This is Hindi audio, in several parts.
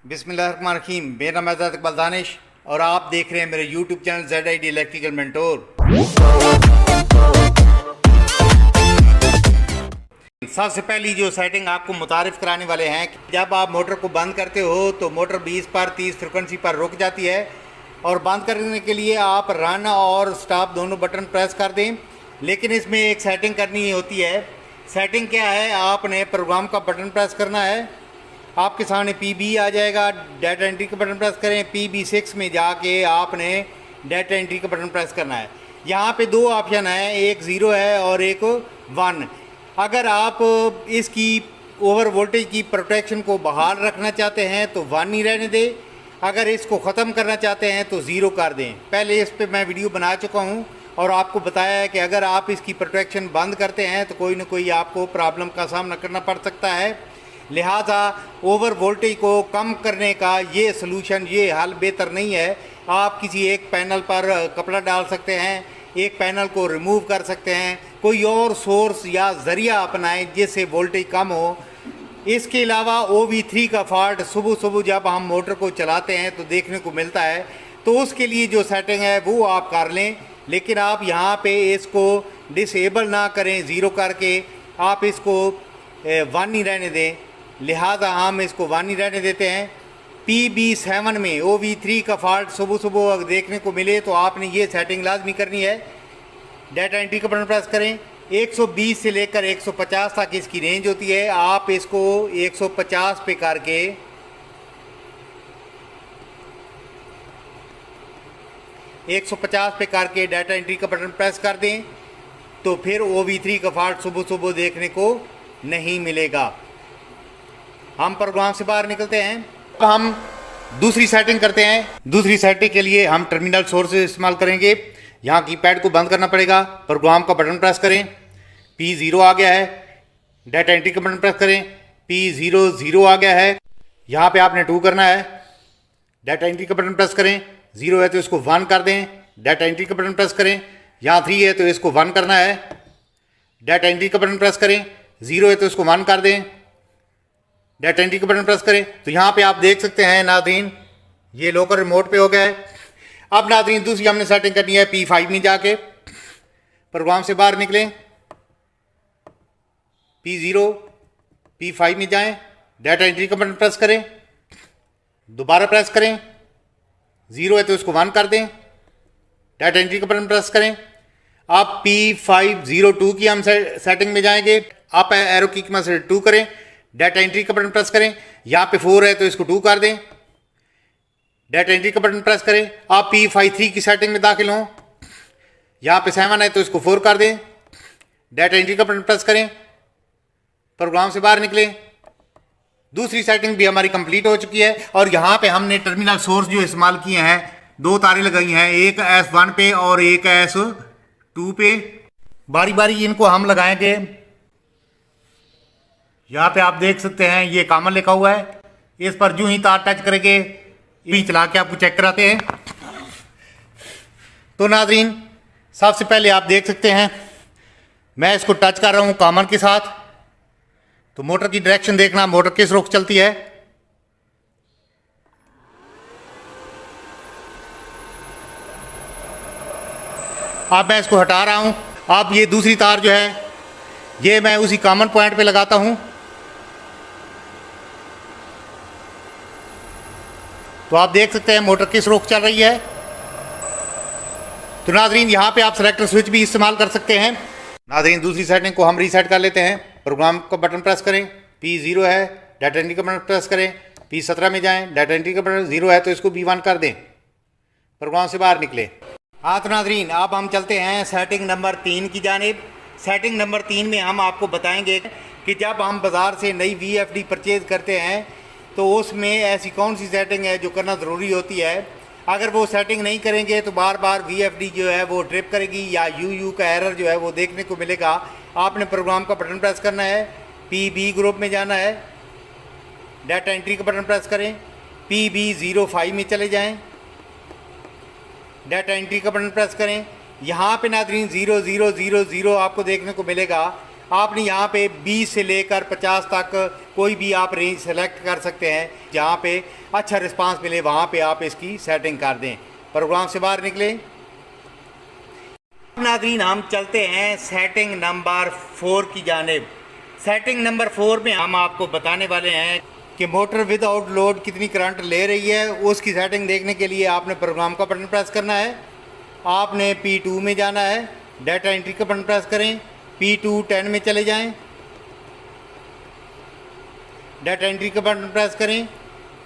बिस्मिल्लाहिर्रहमानिर्रहीम। मेरा नाम है इकबाल दानिश और आप देख रहे हैं मेरे YouTube channel ZID electrical mentor. सबसे पहली जो सेटिंग आपको मुतारिफ कराने वाले हैं, जब आप मोटर को बंद करते हो तो मोटर 20 पर 30 फ्रिक्वेंसी पर रुक जाती है और बंद करने के लिए आप रन और स्टॉप दोनों बटन प्रेस कर दें। लेकिन इसमें एक सेटिंग करनी होती है। सेटिंग क्या है, आपने प्रोग्राम का बटन प्रेस करना है। आपके सामने PB आ जाएगा, डाटा एंट्री का बटन प्रेस करें। PB6 में जाके आपने डाटा एंट्री का बटन प्रेस करना है। यहाँ पे दो ऑप्शन है, एक 0 है और एक 1। अगर आप इसकी ओवर वोल्टेज की प्रोटेक्शन को बहाल रखना चाहते हैं तो 1 ही रहने दें। अगर इसको ख़त्म करना चाहते हैं तो 0 कर दें। पहले इस पे मैं वीडियो बना चुका हूँ और आपको बताया है कि अगर आप इसकी प्रोटेक्शन बंद करते हैं तो कोई ना कोई आपको प्रॉब्लम का सामना करना पड़ सकता है। लिहाजा ओवर वोल्टेज को कम करने का ये सलूशन, ये हल बेहतर नहीं है। आप किसी एक पैनल पर कपड़ा डाल सकते हैं, एक पैनल को रिमूव कर सकते हैं, कोई और सोर्स या ज़रिया अपनाएं जिससे वोल्टेज कम हो। इसके अलावा OV3 का फॉल्ट सुबह सुबह जब हम मोटर को चलाते हैं तो देखने को मिलता है, तो उसके लिए जो सेटिंग है वो आप कर लें। लेकिन आप यहाँ पे इसको डिसेबल ना करें 0 करके, आप इसको 1 ही रहने दें। लिहाजा हम इसको 1 ही रहने देते हैं। PB7 में OV3 का फॉल्ट सुबह सुबह अगर देखने को मिले तो आपने ये सेटिंग लाजमी करनी है। डाटा एंट्री का बटन प्रेस करें। 120 से लेकर 150 तक इसकी रेंज होती है। आप इसको 150 पे करके डाटा एंट्री का बटन प्रेस कर दें तो फिर OV3 का फॉल्ट सुबह सुबह देखने को नहीं मिलेगा। हम प्रोग्राम से बाहर निकलते हैं। अब हम दूसरी सेटिंग करते हैं। दूसरी सेटिंग के लिए हम टर्मिनल सोर्स इस्तेमाल करेंगे। यहाँ कीपैड को बंद करना पड़ेगा, प्रोग्राम का बटन प्रेस करें। P0 आ गया है, डाटा एंट्री का बटन प्रेस करें। P00 आ गया है, यहाँ पे आपने 2 करना है। डाटा एंट्री का बटन प्रेस करें। 0 है तो इसको 1 कर दें। डाटा एंट्री का बटन प्रेस करें। यहाँ 3 है तो इसको 1 करना है। डाटा एंट्री का बटन प्रेस करें। 0 है तो इसको 1 कर दें। डाटा एंट्री का बटन प्रेस करें तो यहाँ पे आप देख सकते हैं नाज़रीन, ये लोकल रिमोट पे हो गया है। अब नाज़रीन दूसरी हमने सेटिंग करनी है। P5 में जाके प्रोग्राम से बाहर निकलें। P0 P5 में जाएं, डाटा एंट्री का बटन प्रेस करें, दोबारा प्रेस करें। 0 है तो इसको 1 कर दें। डाटा एंट्री का बटन प्रेस करें। अब P502 की हम सेटिंग में जाएंगे। आप एरो की मदद से 2 करें। डाटा एंट्री का बटन प्रेस करें। यहाँ पे 4 है तो इसको 2 कर दें। डाटा एंट्री का बटन प्रेस करें। आप P53 की सेटिंग में दाखिल हों। यहाँ पे 7 है तो इसको 4 कर दें। डाटा एंट्री का बटन प्रेस करें, प्रोग्राम से बाहर निकलें। दूसरी सेटिंग भी हमारी कंप्लीट हो चुकी है और यहाँ पे हमने टर्मिनल सोर्स जो इस्तेमाल किए हैं, 2 तारें लगाई हैं, एक S1 पे और एक S2 पे। बारी बारी इनको हम लगाएंगे। यहाँ पे आप देख सकते हैं ये कॉमन लिखा हुआ है। इस पर जो ही तार टच करेंगे ये चला के आपको चेक कराते हैं। तो नाज़रीन सबसे पहले आप देख सकते हैं मैं इसको टच कर रहा हूँ कॉमन के साथ। तो मोटर की डायरेक्शन देखना, मोटर किस रुख चलती है। अब मैं इसको हटा रहा हूँ। अब ये दूसरी तार जो है ये मैं उसी कॉमन पॉइंट पे लगाता हूँ। तो आप देख सकते हैं मोटर किस रुख चल रही है। तो नाज़रीन यहाँ पे आप सेलेक्टर स्विच भी इस्तेमाल कर सकते हैं। नाज़रीन दूसरी सेटिंग को हम रीसेट कर लेते हैं। प्रोग्राम का बटन प्रेस करें। P0 है, डाटा एंट्री का बटन प्रेस करें। P17 में जाएं, डाटा एंट्री का बटन 0 है तो इसको B1 कर दें। प्रोग्राम से बाहर निकले। हाँ तो नाज़रीन अब हम चलते हैं सेटिंग नंबर 3 की जानिब। सेटिंग नंबर 3 में हम आपको बताएंगे कि जब हम बाज़ार से नई VFD परचेज़ करते हैं तो उसमें ऐसी कौन सी सेटिंग है जो करना ज़रूरी होती है। अगर वो सेटिंग नहीं करेंगे तो बार बार VFD जो है वो ट्रिप करेगी या UU का एरर जो है वो देखने को मिलेगा। आपने प्रोग्राम का बटन प्रेस करना है। PB ग्रुप में जाना है, डाटा एंट्री का बटन प्रेस करें। PB05 में चले जाएं, डाटा एंट्री का बटन प्रेस करें। यहाँ पे नाज़रीन 0000 आपको देखने को मिलेगा। आपने यहाँ पे 20 से लेकर 50 तक कोई भी आप रेंज सेलेक्ट कर सकते हैं। जहाँ पे अच्छा रिस्पांस मिले वहाँ पे आप इसकी सेटिंग कर दें। प्रोग्राम से बाहर निकले। नाज़रीन, हम चलते हैं सेटिंग नंबर 4 की जानिब। सेटिंग नंबर 4 में हम आपको बताने वाले हैं कि मोटर विदाउट लोड कितनी करंट ले रही है। उसकी सेटिंग देखने के लिए आपने प्रोग्राम का बटन प्रेस करना है। आपने P2 में जाना है, डाटा एंट्री का बटन प्रेस करें, P2 10 में चले जाएं, डाटा एंट्री का बटन प्रेस करें।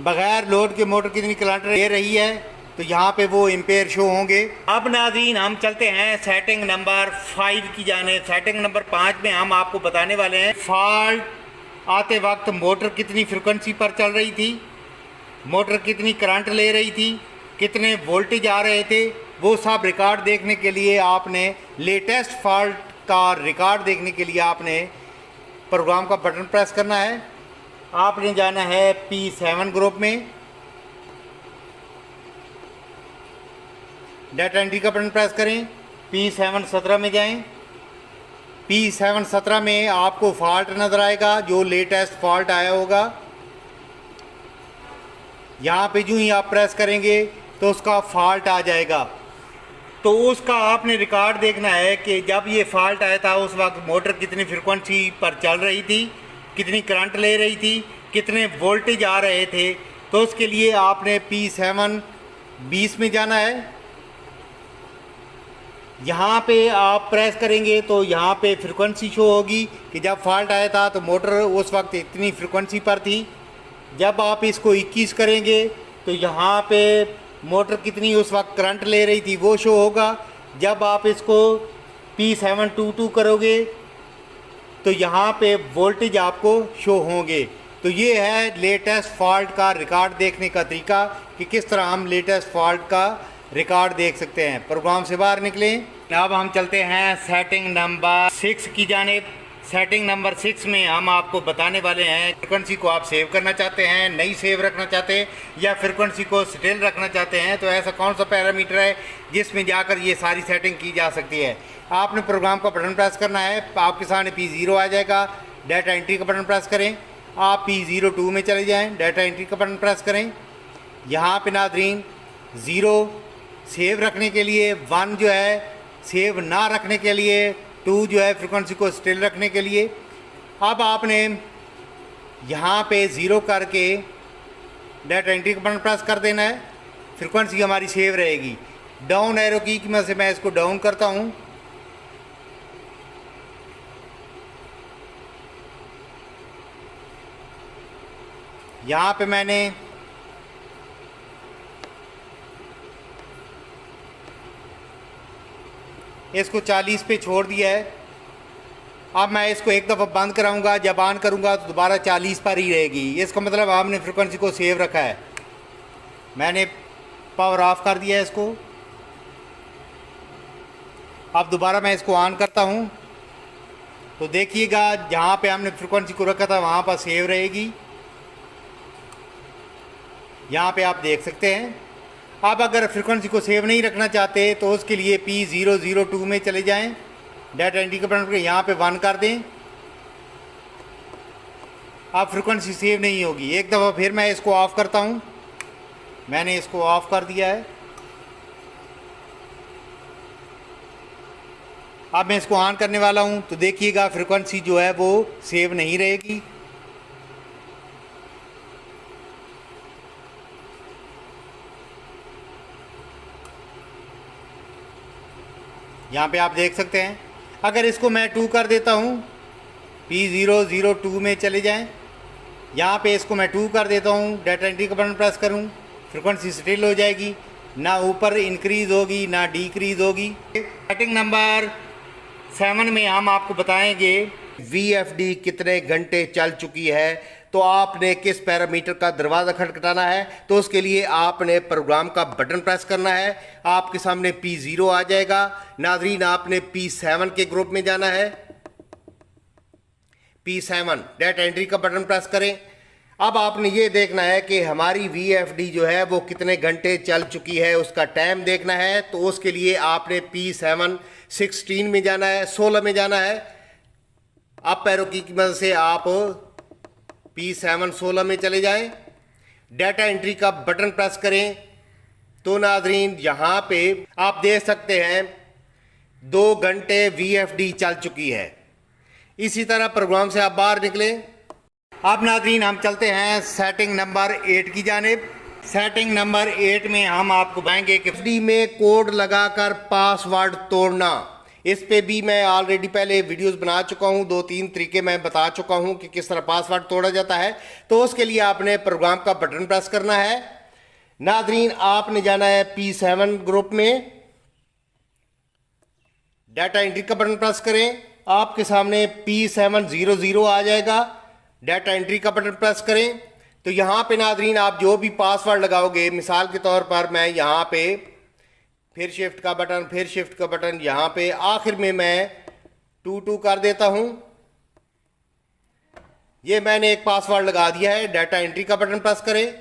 बगैर लोड के मोटर कितनी करंट ले रही है तो यहाँ पे वो एम्पेयर शो होंगे। अब नाज़रीन, हम चलते हैं सेटिंग नंबर 5 की जाने। सेटिंग नंबर 5 में हम आपको बताने वाले हैं फॉल्ट आते वक्त मोटर कितनी फ्रिक्वेंसी पर चल रही थी, मोटर कितनी करंट ले रही थी, कितने वोल्टेज आ रहे थे। वो सब रिकॉर्ड देखने के लिए आपने लेटेस्ट फॉल्ट का रिकॉर्ड देखने के लिए आपने प्रोग्राम का बटन प्रेस करना है। आपने जाना है P7 ग्रुप में, डाटा एंट्री का बटन प्रेस करें, P7 17 में जाएं। P7 17 में आपको फॉल्ट नज़र आएगा, जो लेटेस्ट फॉल्ट आया होगा। यहाँ पे जो ही आप प्रेस करेंगे तो उसका फॉल्ट आ जाएगा। तो उसका आपने रिकॉर्ड देखना है कि जब ये फॉल्ट आया था उस वक्त मोटर कितनी फ्रिक्वेंसी पर चल रही थी, कितनी करंट ले रही थी, कितने वोल्टेज आ रहे थे। तो उसके लिए आपने P7 20 में जाना है। यहाँ पे आप प्रेस करेंगे तो यहाँ पे फ्रिक्वेंसी शो होगी कि जब फॉल्ट आया था तो मोटर उस वक्त इतनी फ्रिक्वेंसी पर थी। जब आप इसको 21 करेंगे तो यहाँ पे मोटर कितनी उस वक्त करंट ले रही थी वो शो होगा। जब आप इसको P722 करोगे तो यहाँ पे वोल्टेज आपको शो होंगे। तो ये है लेटेस्ट फॉल्ट का रिकॉर्ड देखने का तरीका कि किस तरह हम लेटेस्ट फॉल्ट का रिकॉर्ड देख सकते हैं। प्रोग्राम से बाहर निकलें। अब हम चलते हैं सेटिंग नंबर 6 की जानिब। सेटिंग नंबर 6 में हम आपको बताने वाले हैं फ्रिक्वेंसी को आप सेव करना चाहते हैं, नई सेव रखना चाहते हैं या फ्रिक्वेंसी को स्टिल रखना चाहते हैं। तो ऐसा कौन सा पैरामीटर है जिसमें जाकर ये सारी सेटिंग की जा सकती है। आपने प्रोग्राम का बटन प्रेस करना है, आपके सामने P0 आ जाएगा, डाटा एंट्री का बटन प्रेस करें। आप P02 में चले जाएँ, डाटा एंट्री का बटन प्रेस करें। यहाँ पे नाज़रीन 0 सेव रखने के लिए, 1 जो है सेव ना रखने के लिए, 2 जो है फ्रिक्वेंसी को स्टिल रखने के लिए। अब आपने यहाँ पे 0 करके डाटा एंट्री का बटन प्रेस कर देना है, फ्रिक्वेंसी हमारी सेव रहेगी। डाउन एरो की मदद से मैं इसको डाउन करता हूँ। यहाँ पे मैंने इसको 40 पे छोड़ दिया है। अब मैं इसको एक दफ़ा बंद कराऊंगा, जब ऑन करूंगा तो दोबारा 40 पर ही रहेगी। इसका मतलब आपने फ्रिक्वेंसी को सेव रखा है। मैंने पावर ऑफ कर दिया है इसको। अब दोबारा मैं इसको ऑन करता हूं तो देखिएगा जहां पे हमने फ्रिक्वेंसी को रखा था वहां पर सेव रहेगी। यहाँ पे आप देख सकते हैं। अब अगर फ्रिक्वेंसी को सेव नहीं रखना चाहते तो उसके लिए P002 में चले जाएं, डाटा एंट्री का बटन यहाँ पे 1 कर दें। अब फ्रिक्वेंसी सेव नहीं होगी। एक दफ़ा फिर मैं इसको ऑफ़ करता हूँ। मैंने इसको ऑफ़ कर दिया है। अब मैं इसको ऑन करने वाला हूँ तो देखिएगा फ्रिक्वेंसी जो है वो सेव नहीं रहेगी। यहाँ पे आप देख सकते हैं। अगर इसको मैं 2 कर देता हूँ, P002 में चले जाएं। यहाँ पे इसको मैं 2 कर देता हूँ, डाटा एंट्री का बटन प्रेस करूँ, फ्रिक्वेंसी स्टिल हो जाएगी, ना ऊपर इंक्रीज़ होगी ना डिक्रीज़ होगी। सेटिंग नंबर 7 में हम आपको बताएंगे VFD कितने घंटे चल चुकी है। तो आपने किस पैरामीटर का दरवाज़ा खटखटाना है तो उसके लिए आपने प्रोग्राम का बटन प्रेस करना है। आपके सामने P0 आ जाएगा। नाज़रीन, आपने P7 के ग्रुप में जाना है। P7 डाटा एंट्री का बटन प्रेस करें। अब आपने ये देखना है कि हमारी VFD जो है वो कितने घंटे चल चुकी है, उसका टाइम देखना है। तो उसके लिए आपने P7 16 में जाना है, 16 में जाना है। अप एरो की मदद से आप P7 16 में चले जाएं, डाटा एंट्री का बटन प्रेस करें तो नाजरीन यहाँ पे आप देख सकते हैं 2 घंटे VFD चल चुकी है। इसी तरह प्रोग्राम से आप बाहर निकलें। अब नाजरीन हम चलते हैं सेटिंग नंबर 8 की जानिब। सेटिंग नंबर 8 में हम आपको बताएंगे कि FD में कोड लगाकर पासवर्ड तोड़ना। इस पे भी मैं ऑलरेडी पहले वीडियोस बना चुका हूँ, 2-3 तरीके मैं बता चुका हूँ कि किस तरह पासवर्ड तोड़ा जाता है। तो उसके लिए आपने प्रोग्राम का बटन प्रेस करना है। नाजरीन आपने जाना है P7 ग्रुप में, डाटा एंट्री का बटन प्रेस करें, आपके सामने P700 आ जाएगा। डाटा एंट्री का बटन प्रेस करें तो यहाँ पे नाजरीन आप जो भी पासवर्ड लगाओगे, मिसाल के तौर पर मैं यहाँ पे फिर शिफ्ट का बटन, फिर शिफ्ट का बटन, यहाँ पे आखिर में मैं 22 कर देता हूँ। ये मैंने एक पासवर्ड लगा दिया है। डाटा एंट्री का बटन प्रेस करें,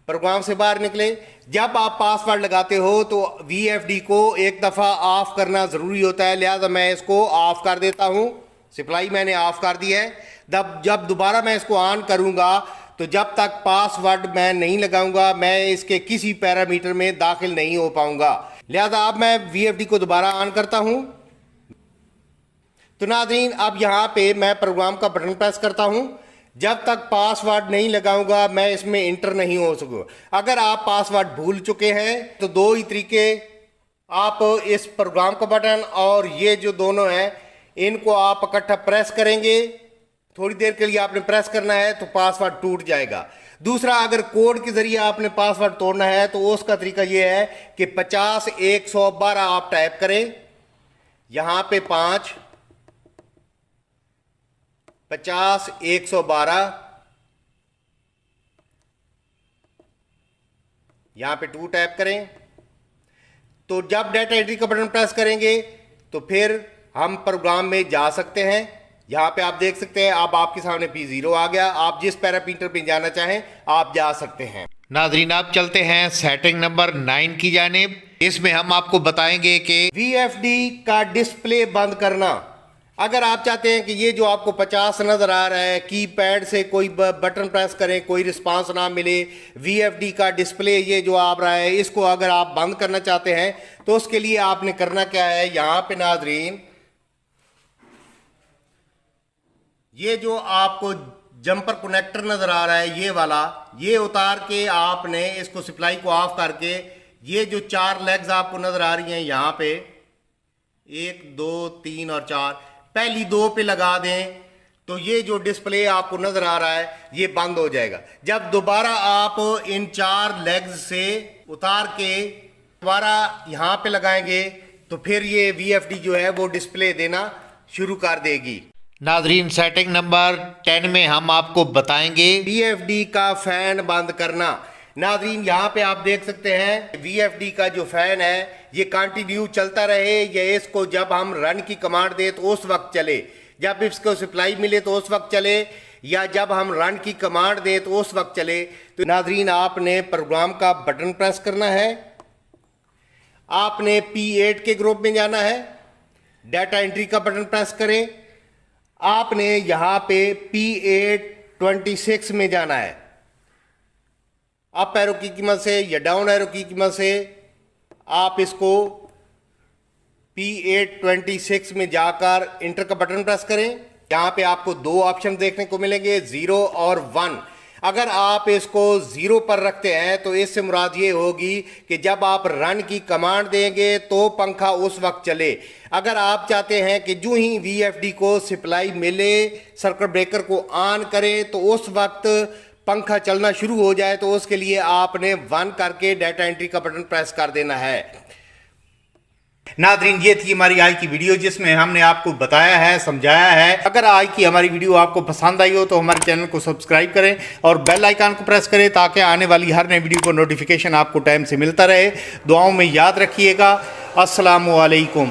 प्रोग्राम से बाहर निकले। जब आप पासवर्ड लगाते हो तो VFD को एक दफ़ा ऑफ करना ज़रूरी होता है, लिहाजा मैं इसको ऑफ कर देता हूँ। सप्लाई मैंने ऑफ कर दी है। जब दोबारा मैं इसको ऑन करूँगा तो जब तक पासवर्ड मैं नहीं लगाऊंगा मैं इसके किसी पैरामीटर में दाखिल नहीं हो पाऊंगा। लिहाजा अब मैं VFD को दोबारा ऑन करता हूं। तो नाज़रीन अब यहां पे मैं प्रोग्राम का बटन प्रेस करता हूं। जब तक पासवर्ड नहीं लगाऊंगा मैं इसमें इंटर नहीं हो सकूँ। अगर आप पासवर्ड भूल चुके हैं तो 2 ही तरीके, आप इस प्रोग्राम का बटन और ये जो दोनों हैं इनको आप इकट्ठा प्रेस करेंगे, थोड़ी देर के लिए आपने प्रेस करना है तो पासवर्ड टूट जाएगा। दूसरा, अगर कोड के जरिए आपने पासवर्ड तोड़ना है तो उसका तरीका यह है कि 50-112 आप टाइप करें, यहां पे 5 50-112, यहां पे 2 टाइप करें। तो जब डाटा एंट्री का बटन प्रेस करेंगे तो फिर हम प्रोग्राम में जा सकते हैं। यहाँ पे आप देख सकते हैं अब आपके सामने P0 आ गया। आप जिस पैरामीटर पे जाना चाहें आप जा सकते हैं। नाजरीन आप चलते हैं सेटिंग नंबर 9 की जानिब। इसमें हम आपको बताएंगे कि VFD का डिस्प्ले बंद करना। अगर आप चाहते हैं कि ये जो आपको 50 नजर आ रहा है, कीपैड से कोई बटन प्रेस करें कोई रिस्पांस ना मिले, VFD का डिस्प्ले ये जो आ रहा है इसको अगर आप बंद करना चाहते हैं तो उसके लिए आपने करना क्या है, यहाँ पे नाजरीन ये जो आपको जंपर कनेक्टर नजर आ रहा है ये वाला, ये उतार के आपने इसको सप्लाई को ऑफ करके ये जो 4 लेग्स आपको नजर आ रही हैं यहाँ पे 1 2 3 और 4, पहली 2 पे लगा दें तो ये जो डिस्प्ले आपको नजर आ रहा है ये बंद हो जाएगा। जब दोबारा आप इन 4 लेग्स से उतार के दोबारा यहाँ पे लगाएंगे तो फिर ये VFD जो है वो डिस्प्ले देना शुरू कर देगी। नाजरीन सेटिंग नंबर 10 में हम आपको बताएंगे VFD का फैन बंद करना। नाजरीन यहाँ पे आप देख सकते हैं VFD का जो फैन है ये कंटिन्यू चलता रहे, ये इसको जब हम रन की कमांड दे तो उस वक्त चले, जब इसको सप्लाई मिले तो उस वक्त चले, या जब हम रन की कमांड दे तो उस वक्त चले। तो नाजरीन आपने प्रोग्राम का बटन प्रेस करना है, आपने P8 के ग्रुप में जाना है, डाटा एंट्री का बटन प्रेस करें, आपने यहां पे P826 में जाना है। अप एरो की कीमत से या डाउन एरो की कीमत से आप इसको P826 में जाकर इंटर का बटन प्रेस करें। यहां पे आपको 2 ऑप्शन देखने को मिलेंगे, 0 और 1। अगर आप इसको 0 पर रखते हैं तो इससे मुराद ये होगी कि जब आप रन की कमांड देंगे तो पंखा उस वक्त चले। अगर आप चाहते हैं कि जो ही VFD को सप्लाई मिले सर्किट ब्रेकर को ऑन करें तो उस वक्त पंखा चलना शुरू हो जाए तो उसके लिए आपने 1 करके डाटा एंट्री का बटन प्रेस कर देना है। नादरीन ये थी हमारी आज की वीडियो जिसमें हमने आपको बताया है, समझाया है। अगर आज की हमारी वीडियो आपको पसंद आई हो तो हमारे चैनल को सब्सक्राइब करें और बेल आइकन को प्रेस करें ताकि आने वाली हर नई वीडियो को नोटिफिकेशन आपको टाइम से मिलता रहे। दुआओं में याद रखिएगा। अस्सलामु अलैकुम।